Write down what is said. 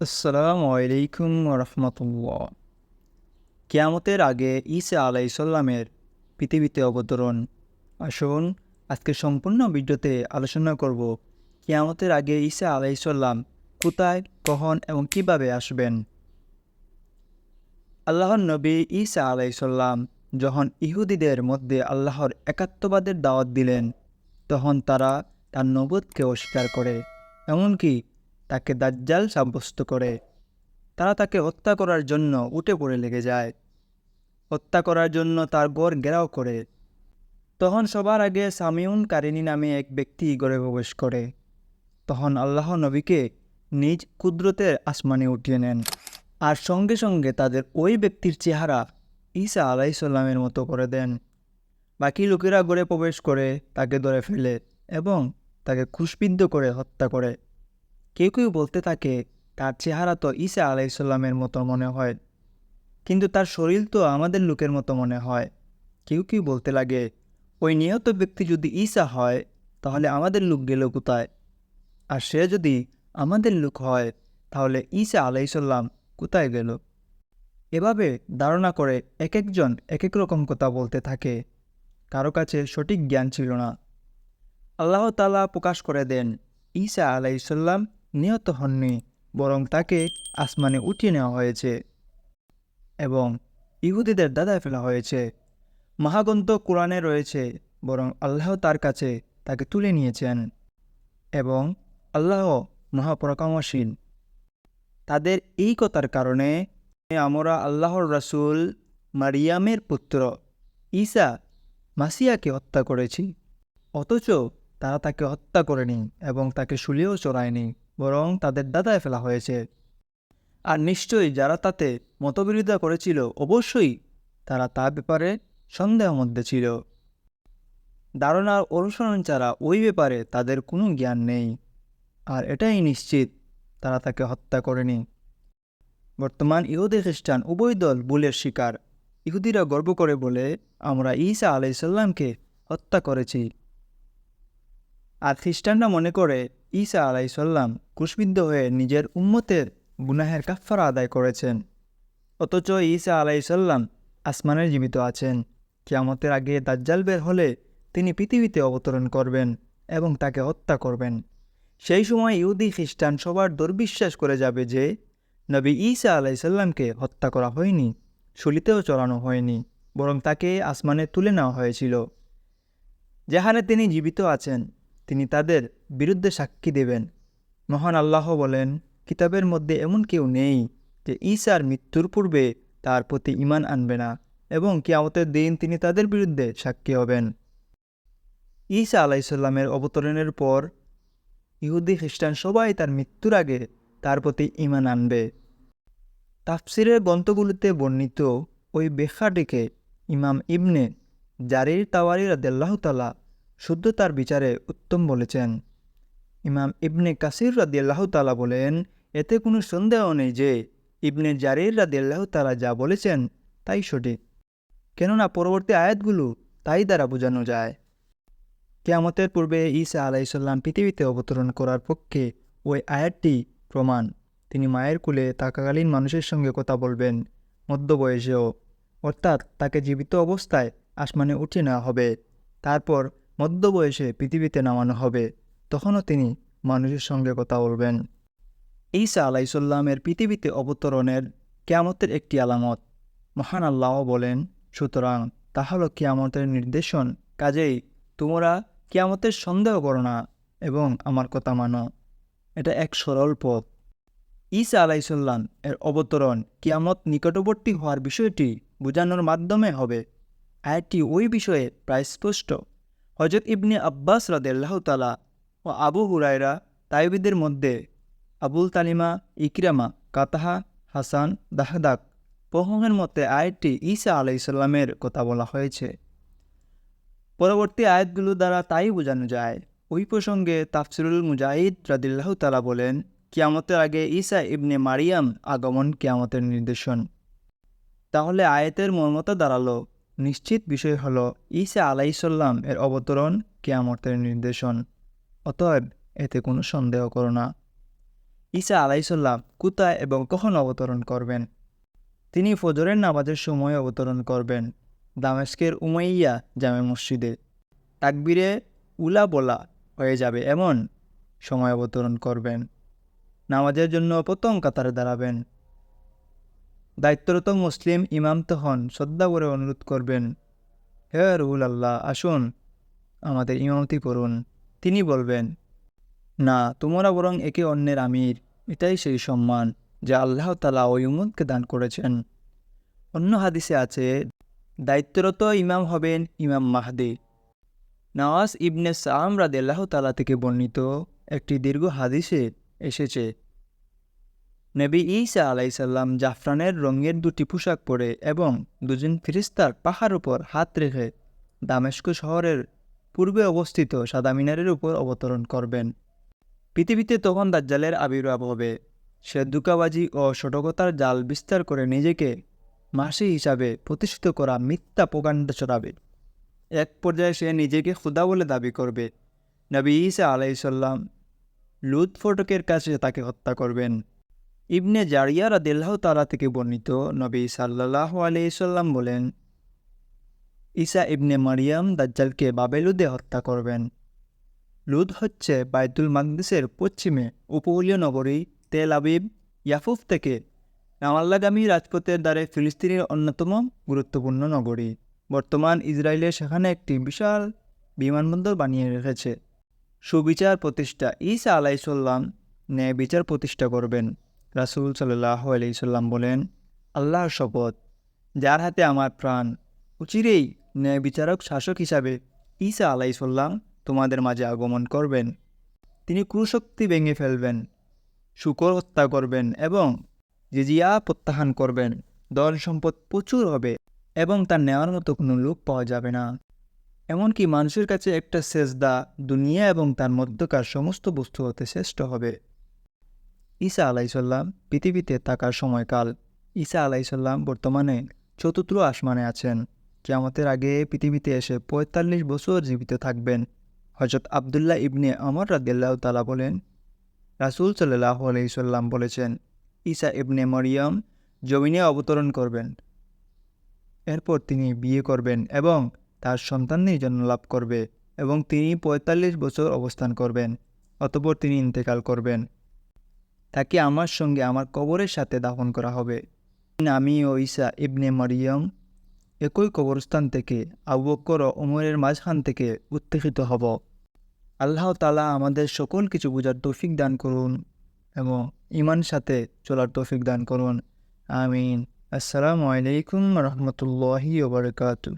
আসসালামু আলাইকুম রহমতুল্লাহ। কিয়ামতের আগে ঈসা আলাইসাল্লামের পৃথিবীতে অবতরণ। আসুন আজকে সম্পূর্ণ ভিডিওতে আলোচনা করব কিয়ামতের আগে ঈসা আলাইসাল্লাম কোথায়, কখন এবং কিভাবে আসবেন। আল্লাহর নবী ঈসা আলাইসাল্লাম যখন ইহুদিদের মধ্যে আল্লাহর একাত্মবাদের দাওয়াত দিলেন, তখন তারা তার নবুয়তকে অস্বীকার করে, এমনকি তাকে দাজ্জাল সাব্যস্ত করে। তারা তাকে হত্যা করার জন্য উঠে পড়ে লেগে যায়। হত্যা করার জন্য তার ঘর ঘেরাও করে। তখন সবার আগে সামিউন কারিনী নামে এক ব্যক্তি ঘরে প্রবেশ করে। তখন আল্লাহ নবীকে নিজ কুদরতের আসমানে উঠিয়ে নেন, আর সঙ্গে সঙ্গে তাদের ওই ব্যক্তির চেহারা ঈসা আলাইসাল্লামের মতো করে দেন। বাকি লোকেরা ঘরে প্রবেশ করে তাকে ধরে ফেলে এবং তাকে ক্রুশবিদ্ধ করে হত্যা করে। কেউ কেউ বলতে থাকে, তার চেহারা তো ঈসা আলাইসাল্লামের মতো মনে হয়, কিন্তু তার শরীর তো আমাদের লোকের মতো মনে হয়। কেউ কেউ বলতে লাগে, ওই নিহত ব্যক্তি যদি ঈসা হয়, তাহলে আমাদের লোক গেল কোথায়? আর সে যদি আমাদের লোক হয়, তাহলে ঈসা আলাইসাল্লাম কোথায় গেল? এভাবে ধারণা করে এক একজন এক এক রকম কথা বলতে থাকে। কারো কাছে সঠিক জ্ঞান ছিল না। আল্লাহ তাআলা প্রকাশ করে দেন, ঈসা আলাইসাল্লাম নিহত হননি, বরং তাকে আসমানে উঠিয়ে নেওয়া হয়েছে এবং ইহুদিদের দাদায় ফেলা হয়েছে। মহাগ্রন্থ কোরআনে রয়েছে, বরং আল্লাহ তার কাছে তাকে তুলে নিয়েছেন এবং আল্লাহ মহাপরাক্রমশীল। তাদের এই কথার কারণে আমরা আল্লাহর রাসূল মারিয়ামের পুত্র ঈসা মাসিয়াকে হত্যা করেছি। অথচ তারা তাকে হত্যা করেনি এবং তাকে শুলিয়েও চড়ায়নি, বরং তাদের দাদায় ফেলা হয়েছে। আর নিশ্চয়ই যারা তাতে মতবিরোধিতা করেছিল, অবশ্যই তারা তার ব্যাপারে সন্দেহের মধ্যে ছিল। ধারণার অনুসরণ ছাড়া ওই ব্যাপারে তাদের কোনো জ্ঞান নেই। আর এটাই নিশ্চিত, তারা তাকে হত্যা করেনি। বর্তমান ইহুদি খ্রিস্টান উভয় দল ভুলের শিকার। ইহুদিরা গর্ব করে বলে, আমরা ঈসা আলাইসাল্লামকে হত্যা করেছি। আর খ্রিস্টানরা মনে করে ঈসা আলাইসাল্লাম ক্রুশবিদ্ধ হয়ে নিজের উম্মতের গুনাহের কাফফারা আদায় করেছেন। অথচ ঈসা আলাইসাল্লাম আসমানে জীবিত আছেন। কিয়ামতের আগে দাজ্জাল বের হলে তিনি পৃথিবীতে অবতরণ করবেন এবং তাকে হত্যা করবেন। সেই সময় ইহুদি খ্রিস্টান সবার দুর্বিশ্বাস করে যাবে যে নবী ঈসা আলাইসাল্লামকে হত্যা করা হয়নি, শুলিতেও চড়ানো হয়নি, বরং তাকে আসমানে তুলে নেওয়া হয়েছিল। যেখানে তিনি জীবিত আছেন, তিনি তাদের বিরুদ্ধে সাক্ষী দেবেন। মহান আল্লাহ বলেন, কিতাবের মধ্যে এমন কেউ নেই যে ঈসার মৃত্যুর পূর্বে তার প্রতি ঈমান আনবে না, এবং কিয়ামতের দিন তিনি তাদের বিরুদ্ধে সাক্ষী হবেন। ঈসা আলাইসাল্লামের অবতরণের পর ইহুদি খ্রিস্টান সবাই তার মৃত্যুর আগে তার প্রতি ঈমান আনবে। তাফসিরের গ্রন্থগুলিতে বর্ণিত ওই ব্যাখ্যাটিকে ইমাম ইবনে জারির তাওয়ারি রাদিয়াল্লাহু তাআলা শুদ্ধতার বিচারে উত্তম বলেছেন। ইমাম ইবনে কাসির রাদিয়াল্লাহু তাআলা বলেন, এতে কোনো সন্দেহ নেই যে ইবনে জারির রাদিয়াল্লাহু তাআলা যা বলেছেন তাই সঠিক, কেননা পরবর্তী আয়াতগুলো তাই দ্বারা বোঝানো যায়। কিয়ামতের পূর্বে ঈসা আলাইসাল্লাম পৃথিবীতে অবতরণ করার পক্ষে ওই আয়াতটি প্রমাণ। তিনি মায়ের কোলে থাকাকালীন মানুষের সঙ্গে কথা বলবেন, মধ্যবয়সেও, অর্থাৎ তাকে জীবিত অবস্থায় আসমানে উঠিয়ে নেওয়া হবে। তারপর মধ্যবয়সে পৃথিবীতে নামানো হবে, তখনও তিনি মানুষের সঙ্গে কথা বলবেন। ঈসা আলাইসাল্লামের পৃথিবীতে অবতরণের কিয়ামতের একটি আলামত। মহান আল্লাহ বলেন, সুতরাং তা হল কিয়ামতের নির্দেশন, কাজেই তোমরা কিয়ামতের সন্দেহ করো না এবং আমার কথা মানো। এটা এক সরল পথ। ঈসা আলাইসাল্লাম এর অবতরণ কিয়ামত নিকটবর্তী হওয়ার বিষয়টি বোঝানোর মাধ্যমে হবে। আয়াতটি ওই বিষয়ে প্রায় স্পষ্ট। হযরত ইবনে আব্বাস রাদিয়াল্লাহু তাআলা ও আবু হুরায়রা তাইবীদের মধ্যে আবুল তালিমা, ইকরামা, কাতাহা, হাসান, দাহদাক প্রমুখের মতে আয়াতটি ঈসা আলাইসাল্লামের কথা বলা হয়েছে। পরবর্তী আয়াতগুলো দ্বারা তাই বোঝানো যায়। ওই প্রসঙ্গে তাফসিরুল মুজাহিদ রাদিয়াল্লাহু তাআলা বলেন, কিয়ামতের আগে ঈসা ইবনে মারিয়াম আগমন কিয়ামতের নির্দেশন। তাহলে আয়াতের মর্মতা দাঁড়ালো, নিশ্চিত বিষয় হলো ঈসা আলাইসাল্লাম এর অবতরণ কিয়ামতের নির্দেশন। অতএব এতে কোনো সন্দেহ করো না। ঈসা আলাইসাল্লাম কোথায় এবং কখন অবতরণ করবেন? তিনি ফজরের নামাজের সময় অবতরণ করবেন দামেস্কের উমাইয়া জামে মসজিদে। তাকবীরে উলা বলা হয়ে যাবে এমন সময় অবতরণ করবেন। নামাজের জন্য প্রথম কাতারে দাঁড়াবেন। দায়িত্বরত মুসলিম ইমাম তখন শ্রদ্ধা করে অনুরোধ করবেন, হে রুহুল আল্লাহ, আসুন আমাদের ইমামতি করুন। তিনি বলবেন, না, তোমরা বরং একে অন্যের আমির। এটাই সেই সম্মান যা আল্লাহ তাআলা ওই উম্মতকে দান করেছেন। অন্য হাদিসে আছে, দায়িত্বরত ইমাম হবেন ইমাম মাহদি। নওয়াজ ইবনে সাম রাদিয়াল্লাহু তাআলা থেকে বর্ণিত একটি দীর্ঘ হাদিসে এসেছে, নবী ঈসা আলাইসাল্লাম জাফরানের রঙের দুটি পোশাক পরে এবং দুজন ফিরিস্তার পাহাড় উপর হাত রেখে দামেস্ক শহরের পূর্বে অবস্থিত সাদা মিনারের উপর অবতরণ করবেন। পৃথিবীতে তখন দাজ্জালের আবির্ভাব হবে। সে ধোঁকাবাজি ও ষটকতার জাল বিস্তার করে নিজেকে মাসি হিসাবে প্রতিষ্ঠিত করা মিথ্যা প্রকাণ্ড ছড়াবে। এক পর্যায়ে সে নিজেকে খোদা বলে দাবি করবে। নবী ঈসা আলাইসাল্লাম লুত ফটকের কাছে তাকে হত্যা করবেন। ইবনে জারিয়া রাদিয়াল্লাহু তাআলা থেকে বর্ণিত, নবী সাল্লাল্লাহু আলাইহি সাল্লাম বলেন, ঈসা ইবনে মারিয়াম দাজ্জালকে বাবেলুদে হত্যা করবেন। লুদ হচ্ছে বাইতুল মাকদিসের পশ্চিমে উপকূলীয় নগরী তেল আবিব ইয়াফুফ থেকে রামাল্লাগামী রাজপথের দ্বারে ফিলিস্তিনের অন্যতম গুরুত্বপূর্ণ নগরী। বর্তমান ইসরায়েলের সেখানে একটি বিশাল বিমানবন্দর বানিয়ে রেখেছে। সুবিচার প্রতিষ্ঠা, ঈসা আলাইসাল্লাম ন্যায় বিচার প্রতিষ্ঠা করবেন। রাসূল সাল্লাল্লাহু আলাইহি সাল্লাম বলেন, আল্লাহর শপথ, যার হাতে আমার প্রাণ, অচিরেই ন্যায় বিচারক শাসক হিসাবে ঈসা আলাইসাল্লাম তোমাদের মাঝে আগমন করবেন। তিনি ক্রুশক্তি ভেঙে ফেলবেন, শূকর হত্যা করবেন এবং জিজিয়া প্রত্যাখ্যান করবেন। ধন সম্পদ প্রচুর হবে এবং তার নেওয়ার মতো কোনো লোক পাওয়া যাবে না। এমনকি মানুষের কাছে একটা সেজদা দুনিয়া এবং তার মধ্যকার সমস্ত বস্তু হতে শ্রেষ্ঠ হবে। ঈসা আলাইসাল্লাম পৃথিবীতে থাকার সময়কাল। ঈসা আলাইসাল্লাম বর্তমানে চতুর্থ আসমানে আছেন। কিয়ামতের আগে পৃথিবীতে এসে ৪৫ বছর জীবিত থাকবেন। হযরত আবদুল্লাহ ইবনে ওমর রাদিয়াল্লাহু তাআলা বলেন, রাসূল সাল্লাল্লাহু আলাইহি সাল্লাম বলেছেন, ঈসা ইবনে মারিয়াম জমিনে অবতরণ করবেন। এরপর তিনি বিয়ে করবেন এবং তার সন্তানদের জন্ম লাভ করবে এবং তিনি ৪৫ বছর অবস্থান করবেন। অতঃপর তিনি ইন্তেকাল করবেন। তাকে আমার সঙ্গে আমার কবরের সাথে দাফন করা হবে। আমি ও ঈসা ইবনে মারিয়াম একই কবরস্থান থেকে আবু বকর ও ওমরের মাঝখান থেকে উত্থিত হব। আল্লাহ তাআলা আমাদের সকল কিছু বোঝার তৌফিক দান করুন এবং ঈমান সাথে চলার তৌফিক দান করুন। আমিন। আসসালামু আলাইকুম ওয়া রাহমাতুল্লাহি ওয়া বারাকাতুহু।